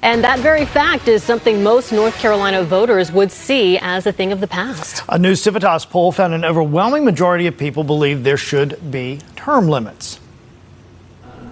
And that very fact is something most North Carolina voters would see as a thing of the past. A new Civitas poll found an overwhelming majority of people believe there should be term limits.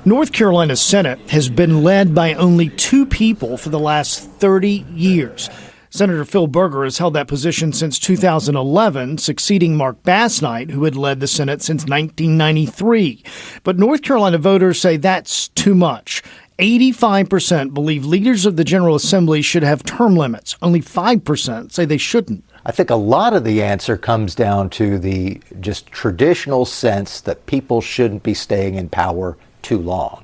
North Carolina's Senate has been led by only two people for the last 30 years. Senator Phil Berger has held that position since 2011, succeeding Mark Bass-Knight, who had led the Senate since 1993. But North Carolina voters say that's too much. 85% believe leaders of the General Assembly should have term limits. Only 5% say they shouldn't. I think a lot of the answer comes down to the just traditional sense that people shouldn't be staying in power too long.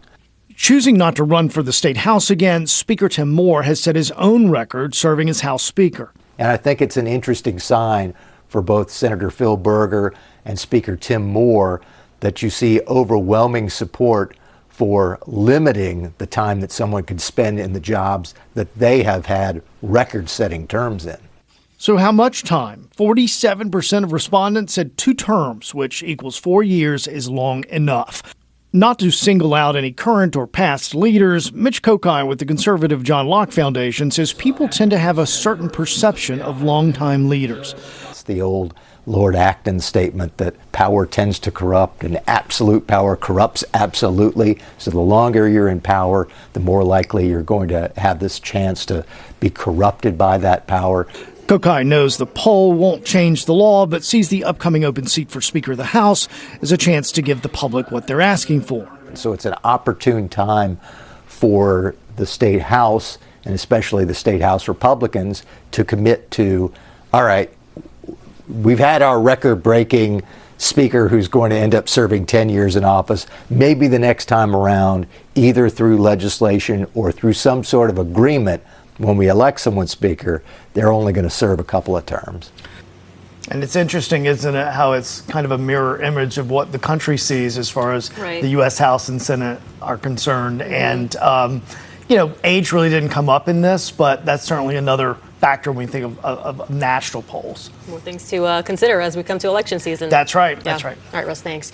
Choosing not to run for the state house again, Speaker Tim Moore has set his own record serving as House Speaker. And I think it's an interesting sign for both Senator Phil Berger and Speaker Tim Moore that you see overwhelming support for limiting the time that someone could spend in the jobs that they have had record-setting terms in. So how much time? 47% of respondents said 2 terms, which equals 4 years, is long enough. Not to single out any current or past leaders, Mitch Kokai with the conservative John Locke Foundation says people tend to have a certain perception of longtime leaders. It's the old Lord Acton statement that power tends to corrupt and absolute power corrupts absolutely. So the longer you're in power, the more likely you're going to have this chance to be corrupted by that power. Kokai knows the poll won't change the law, but sees the upcoming open seat for Speaker of the House as a chance to give the public what they're asking for. So it's an opportune time for the state house, and especially the state house Republicans, to commit to, all right, we've had our record-breaking speaker who's going to end up serving 10 years in office. Maybe the next time around, either through legislation or through some sort of agreement, when we elect someone speaker, they're only going to serve a couple of terms. And it's interesting, isn't it, how it's kind of a mirror image of what the country sees as far as the U.S. House and Senate are concerned. And, age really didn't come up in this, but that's certainly another factor when we think of national polls. More things to consider as we come to election season. That's right. That's right. All right, Russ, thanks.